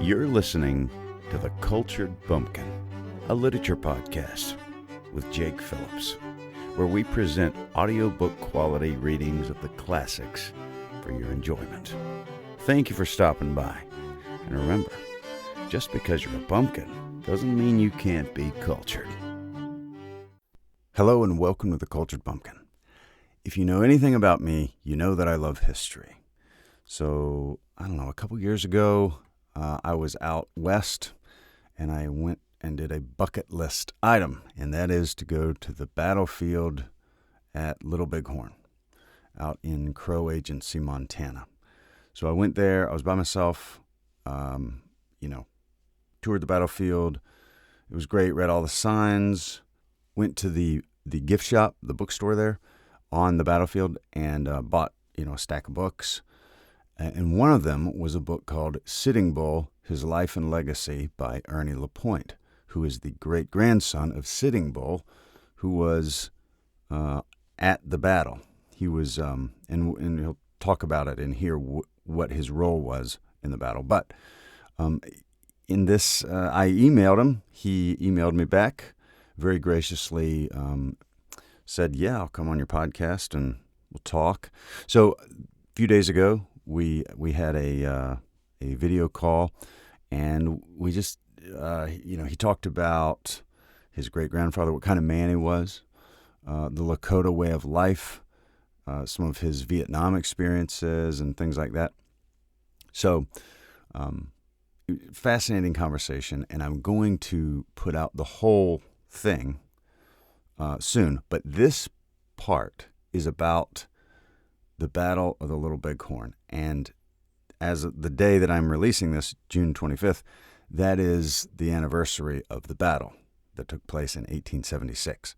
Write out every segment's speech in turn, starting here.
You're listening to the Cultured Bumpkin, a literature podcast with Jake Phillips, where we present audiobook quality readings of the classics for your enjoyment. Thank you for stopping by. And remember, just because you're a bumpkin doesn't mean you can't be cultured. Hello and welcome to the Cultured Bumpkin. If you know anything about me, you know that I love history. So, a couple years ago, I was out west and I went and did a bucket list item, and that is to go to the battlefield at Little Bighorn out in Crow Agency, Montana. So I went there. I was by myself, toured the battlefield. It was great. Read all the signs. Went to the gift shop, the bookstore there on the battlefield, and bought, a stack of books. And one of them was a book called Sitting Bull, His Life and Legacy by Ernie LaPointe, who is the great-grandson of Sitting Bull, who was at the battle. He was, and he'll talk about it and hear what his role was in the battle. But in this, I emailed him. He emailed me back, very graciously said, yeah, I'll come on your podcast and we'll talk. So a few days ago, we had a video call, and we just, he talked about his great-grandfather, what kind of man he was, the Lakota way of life, some of his Vietnam experiences and things like that. So, fascinating conversation, and I'm going to put out the whole thing soon. But this part is about the Battle of the Little Bighorn. And as the day that I'm releasing this, June 25th, that is the anniversary of the battle that took place in 1876.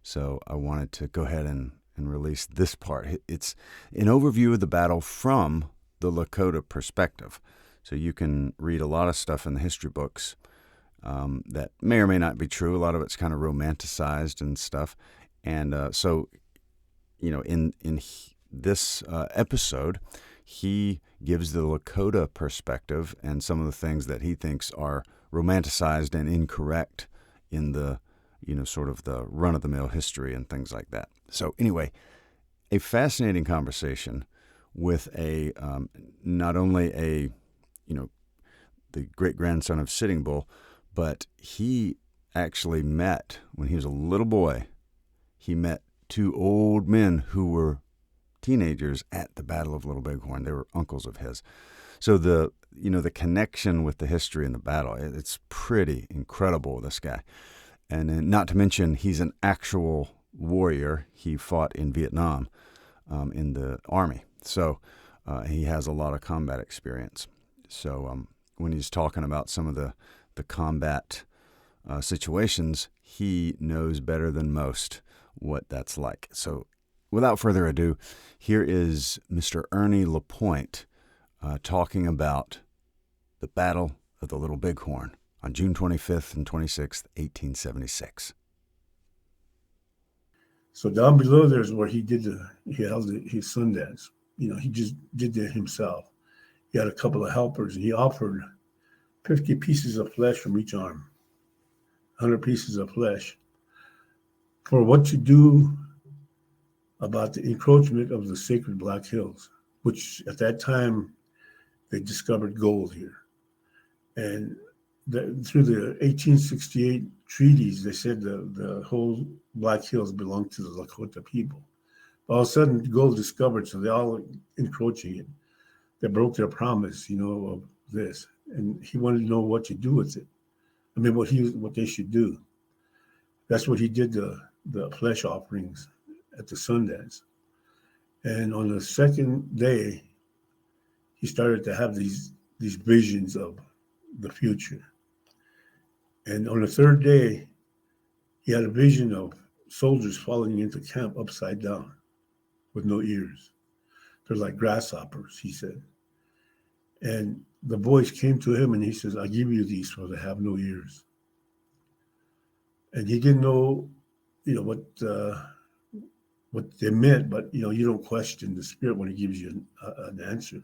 So I wanted to go ahead and release this part. It's an overview of the battle from the Lakota perspective. So you can read a lot of stuff in the history books that may or may not be true. A lot of it's kind of romanticized and stuff. And in this episode, he gives the Lakota perspective and some of the things that he thinks are romanticized and incorrect in the, sort of the run-of-the-mill history and things like that. So anyway, a fascinating conversation with a not only the great-grandson of Sitting Bull, but he actually met, when he was a little boy, he met two old men who were teenagers at the Battle of Little Bighorn. They were uncles of his. So the connection with the history and the battle, it's pretty incredible, this guy. And then, not to mention, he's an actual warrior. He fought in Vietnam in the Army. So he has a lot of combat experience. So when he's talking about some of the combat situations, he knows better than most what that's like. So without further ado, here is Mr. Ernie LaPointe talking about the Battle of the Little Bighorn on June 25th and 26th, 1876. So down below there's where he held his Sundance. He just did that himself. He had a couple of helpers, and he offered 50 pieces of flesh from each arm, 100 pieces of flesh, for what to do about the encroachment of the sacred Black Hills, which at that time they discovered gold here. And through the 1868 treaties, they said the whole Black Hills belonged to the Lakota people. All of a sudden, gold discovered, so they all encroaching it. They broke their promise, of this. And he wanted to know what to do with it. What they should do. That's what he did, the flesh offerings at the Sundance. And on the second day, he started to have these visions of the future. And on the third day, he had a vision of soldiers falling into camp upside down with no ears. They're like grasshoppers, he said. And the voice came to him and he says, I give you these for they have no ears. And he didn't know, what they meant, but, you don't question the spirit when he gives you an answer.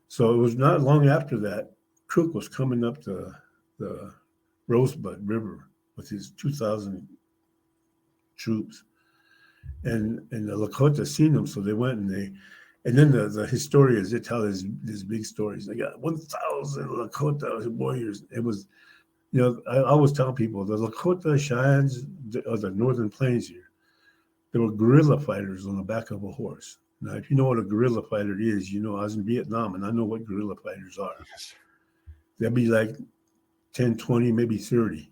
So it was not long after that Crook was coming up the Rosebud River with his 2,000 troops, and the Lakota seen them, so they went and then the historians, they tell these big stories. They got 1,000 Lakota warriors. It was, I always tell people the Lakota Cheyennes of the Northern Plains here, they were guerrilla fighters on the back of a horse. Now, if you know what a guerrilla fighter is, I was in Vietnam and I know what guerrilla fighters are. Yes. They'll be like 10, 20, maybe 30.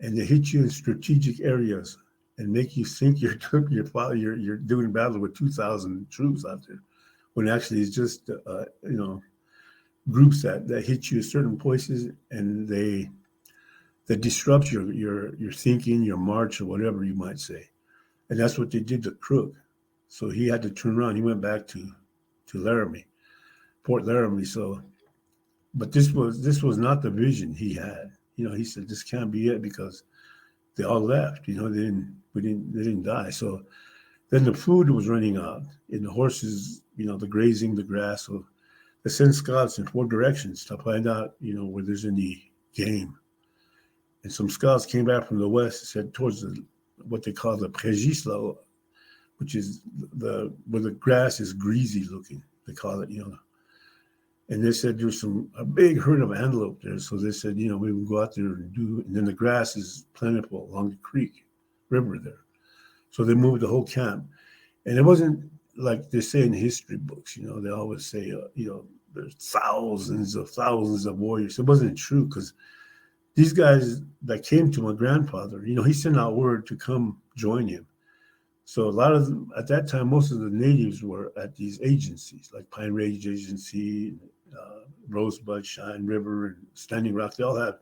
And they hit you in strategic areas and make you think you're doing battle with 2,000 troops out there, when actually it's just groups that hit you at certain places, and they disrupt your thinking, your march, or whatever you might say. And that's what they did to Crook. So he had to turn around. He went back to Laramie, Fort Laramie. So, but this was not the vision he had. He said this can't be it, because they all left. They didn't die. So then the food was running out, and the horses, the grazing, the grass. So they sent scouts in 4 directions to find out, where there's any game. And some scouts came back from the west and said towards what they call the Prejudice, which is where the grass is greasy looking. They call it, And they said there's a big herd of antelope there. So they said, we would go out there and then the grass is plentiful along the creek river there. So they moved the whole camp. And it wasn't like they say in history books, they always say, there's thousands of warriors. It wasn't true, because these guys that came to my grandfather, he sent out word to come join him. So a lot of them, at that time, most of the natives were at these agencies, like Pine Ridge Agency, Rosebud, Cheyenne River, and Standing Rock. They all have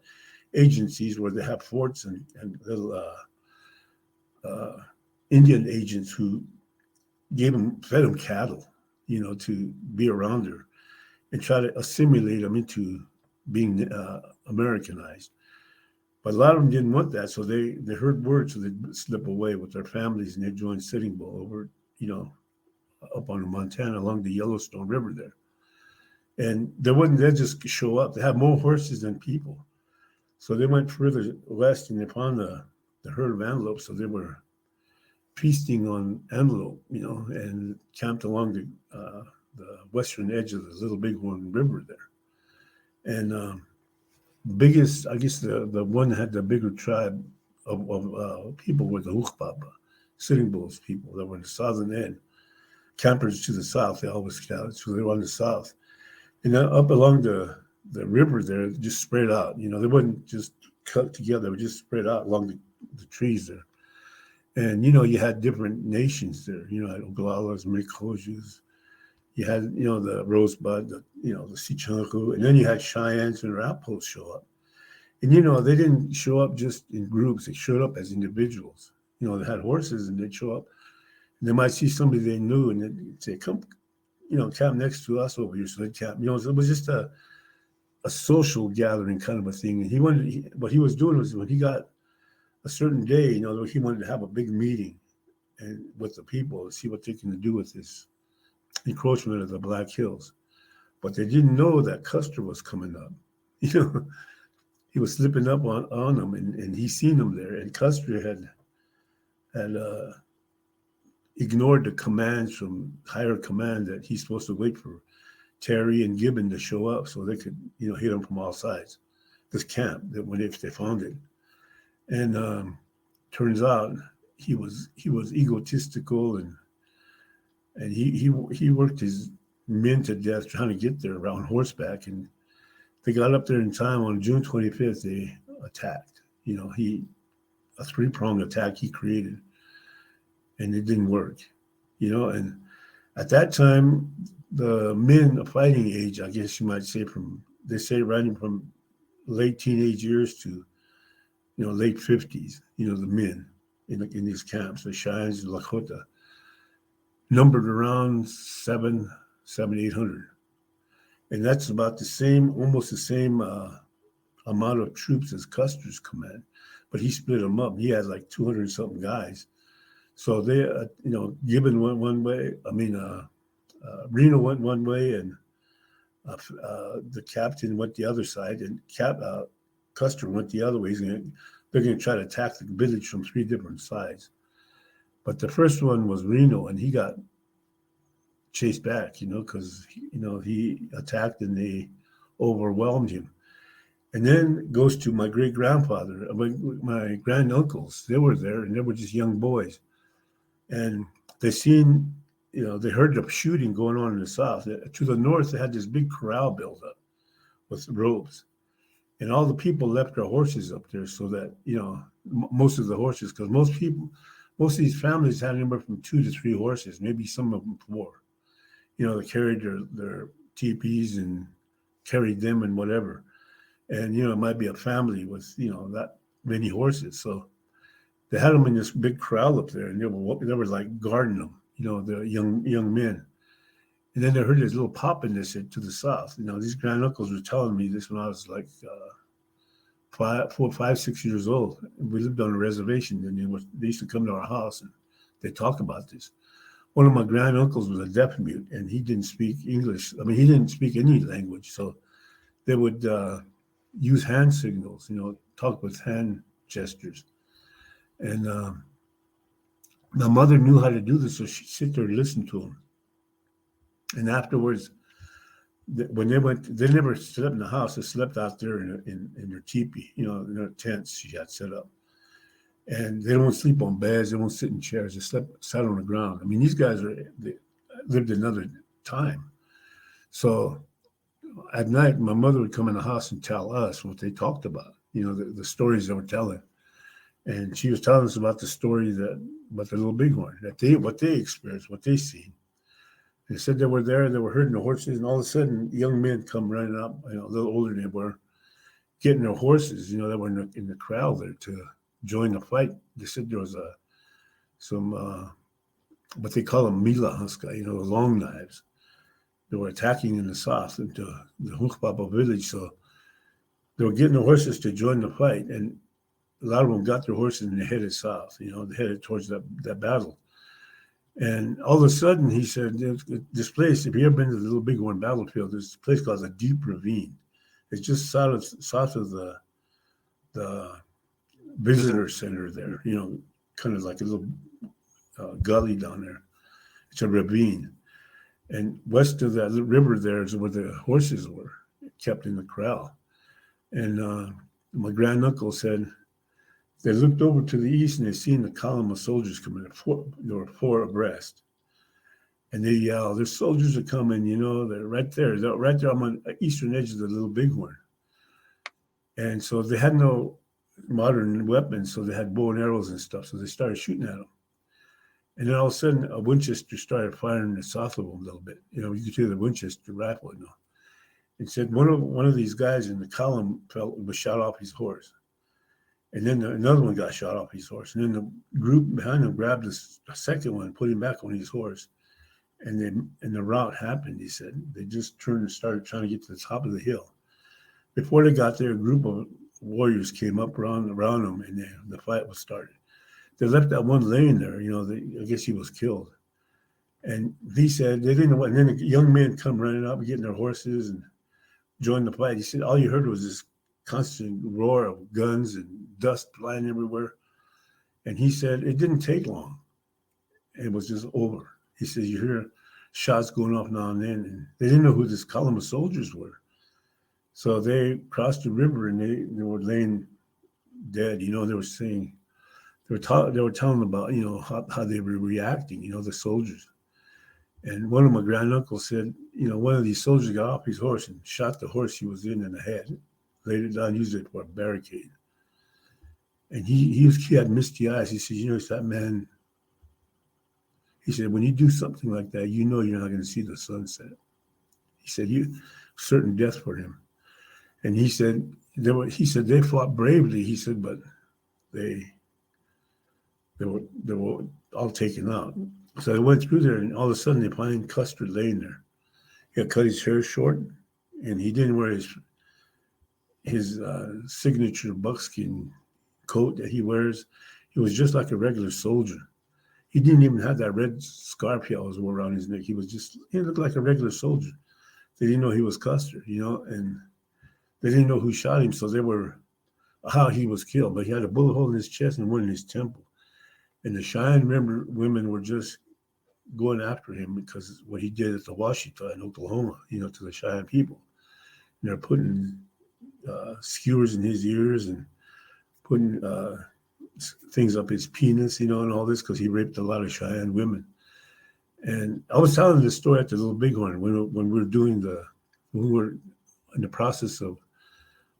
agencies where they have forts and little Indian agents who fed them cattle, to be around there and try to assimilate them into being Americanized. But a lot of them didn't want that, so they heard word, so they'd slip away with their families and they'd join Sitting Bull over, up on Montana along the Yellowstone River there. And they'd just show up. They had more horses than people. So they went further west and they found the herd of antelope. So they were feasting on antelope, and camped along the western edge of the Little Bighorn River there. And biggest, I guess the one that had the bigger tribe of people were the Ukpapa, Sitting Bull's people that were in the southern end. Campers to the south, they always scouted, so they were on the south. And up along the river there, just spread out. They wouldn't just cut together, they would just spread out along the trees there. And, you had different nations there. You had Oglalas, Mikojas. You had, the Rosebud, the Sichanku, and then you had Cheyennes and Arapahoes show up. And, they didn't show up just in groups. They showed up as individuals. They had horses and they'd show up. And they might see somebody they knew and they'd say, come, camp next to us over here. So they'd camp. So it was just a social gathering kind of a thing. And what he was doing was when he got a certain day, he wanted to have a big meeting and with the people to see what they can do with this encroachment of the Black Hills. But they didn't know that Custer was coming up. He was slipping up on them, and he seen them there. And Custer had ignored the commands from higher command that he's supposed to wait for Terry and Gibbon to show up so they could, hit them from all sides. This camp, if they found it. And turns out he was egotistical, and he worked his men to death trying to get there around horseback. And they got up there in time. On June 25th, they attacked. A 3-pronged attack he created, and it didn't work. And at that time, the men of fighting age, I guess you might say, running from late teenage years to late 50s, the men in these camps, the Cheyennes, the Lakota, numbered around 800. And that's about almost the same amount of troops as Custer's command. But he split them up. He had like 200 something guys. So they, Gibbon went one way. Reno went one way, and The captain went the other side, and Custer went the other way. They're going to try to attack the village from 3 different sides. But the first one was Reno, and he got chased back, because he attacked and they overwhelmed him. And then goes to my great grandfather, my granduncles. They were there, and they were just young boys, and they seen, they heard the shooting going on in the south. To the north, they had this big corral built up with ropes, and all the people left their horses up there so that most of the horses, because most of these families had anywhere from 2 to 3 horses, maybe some of them 4. They carried their teepees and carried them and whatever. And, it might be a family with, that many horses. So they had them in this big corral up there, and they were like guarding them, the young men. And then they heard this little pop in this to the south. These granduncles were telling me this when I was like 5, 6 years old. We lived on a reservation, and they used to come to our house, and they talked about this. One of my granduncles was a deaf mute, and he didn't speak English. I mean, he didn't speak any language. So they would use hand signals, talk with hand gestures. And my mother knew how to do this, so she'd sit there and listen to him. And afterwards, when they never slept in the house. They slept out there in their teepee, in their tents she had set up. And they don't sleep on beds. They won't sit in chairs. They sat on the ground. I mean, these guys they lived another time. So at night, my mother would come in the house and tell us what they talked about, the stories they were telling. And she was telling us about the story about the Little Bighorn, what they experienced, what they seen. They said they were there, they were herding the horses, and all of a sudden, young men come running up, a little older than they were, getting their horses, that were in the crowd there to join the fight. They said there was some what they call them mila huska, long knives. They were attacking in the south into the Hunkpapa village. So they were getting the horses to join the fight. And a lot of them got their horses and they headed south, they headed towards that battle. And all of a sudden, he said, this place, if you ever been to the Little Bighorn battlefield, there's a place called a deep ravine. It's just south of the visitor center there, kind of like a little gully down there. It's a ravine. And west of that river there is where the horses were kept in the corral. And my granduncle said they looked over to the east and they seen the column of soldiers coming. There were 4 abreast. And they yelled, "There's soldiers are coming, they're right there. They're right there on the eastern edge of the Little Bighorn." And so they had no modern weapons, so they had bow and arrows and stuff. So they started shooting at them. And then all of a sudden, a Winchester started firing the south of them a little bit. You could hear the Winchester rifle. It said one of these guys in the column was shot off his horse. And then another one got shot off his horse. And then the group behind him grabbed the second one and put him back on his horse. And the rout happened, he said. They just turned and started trying to get to the top of the hill. Before they got there, a group of warriors came up around them, and the fight was started. They left that one laying there, I guess he was killed. And he said they didn't know what. And then the young men come running up, getting their horses and joined the fight. He said all you heard was this constant roar of guns and dust flying everywhere. And he said it didn't take long. It was just over. He said you hear shots going off now and then. And they didn't know who this column of soldiers were. So they crossed the river and they were laying dead. They were saying, they were telling about, how they were reacting, the soldiers. And one of my granduncles said, one of these soldiers got off his horse and shot the horse he was in the head, laid it down, used it for a barricade. And he had misty eyes. He said, it's that man. He said, when you do something like that, you're not going to see the sunset. He said, certain death for him. And he said, they fought bravely. He said, but they were all taken out. So they went through there, and all of a sudden they find Custer laying there. He had cut his hair short, and he didn't wear his signature buckskin coat that he wears. He was just like a regular soldier. He didn't even have that red scarf he always wore around his neck. He looked like a regular soldier. they didn't know he was Custer, and they didn't know who shot him, so they were how he was killed. But he had a bullet hole in his chest and one in his temple. And the Cheyenne women were just going after him because what he did at the Washita in Oklahoma, to the Cheyenne people. And they're putting skewers in his ears and putting things up his penis, and all this because he raped a lot of Cheyenne women. And I was telling this story at the Little Bighorn when we were in the process of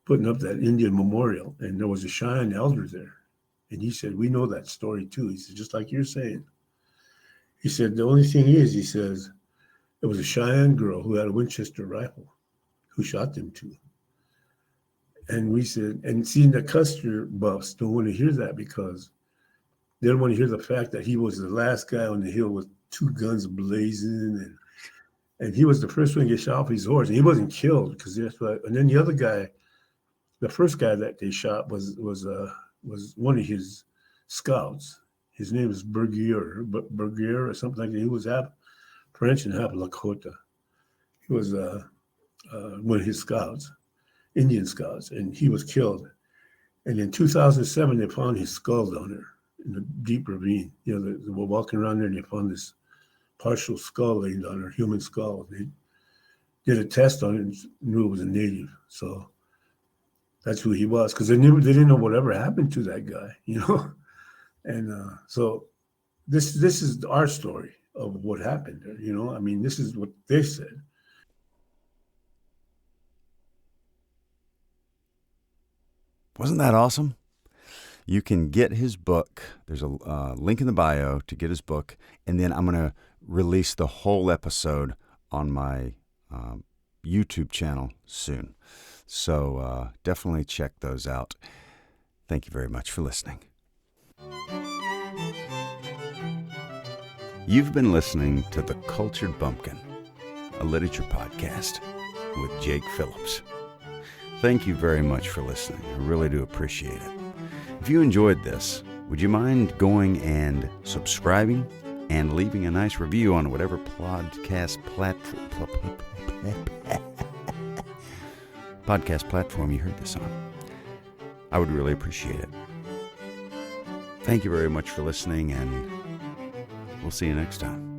putting up that Indian memorial, and there was a Cheyenne elder there. And he said, we know that story too. He said, just like you're saying. He said, the only thing is, he says, it was a Cheyenne girl who had a Winchester rifle who shot them two. And we said, and seeing the Custer buffs don't want to hear that because they don't want to hear the fact that he was the last guy on the hill with two guns blazing. And he was the first one to get shot off his horse. And he wasn't killed because that's right. And then the other guy, the first guy that they shot was one of his scouts. His name is Bergier or something like that. He was half French and half Lakota. He was one of his scouts, Indian scouts, and he was killed. And in 2007, they found his skull down there in the deep ravine. They were walking around there and they found this partial skull laying down there, human skull. They did a test on it and knew it was a native. So that's who he was, because they didn't know whatever happened to that guy, And so this is our story of what happened there, I mean, this is what they said. Wasn't that awesome? You can get his book. There's a link in the bio to get his book. And then I'm going to release the whole episode on my YouTube channel soon. So definitely check those out. Thank you very much for listening. You've been listening to The Cultured Bumpkin, a literature podcast with Jake Phillips. Thank you very much for listening. I really do appreciate it. If you enjoyed this, would you mind going and subscribing and leaving a nice review on whatever podcast platform you heard this on? I would really appreciate it. Thank you very much for listening, and we'll see you next time.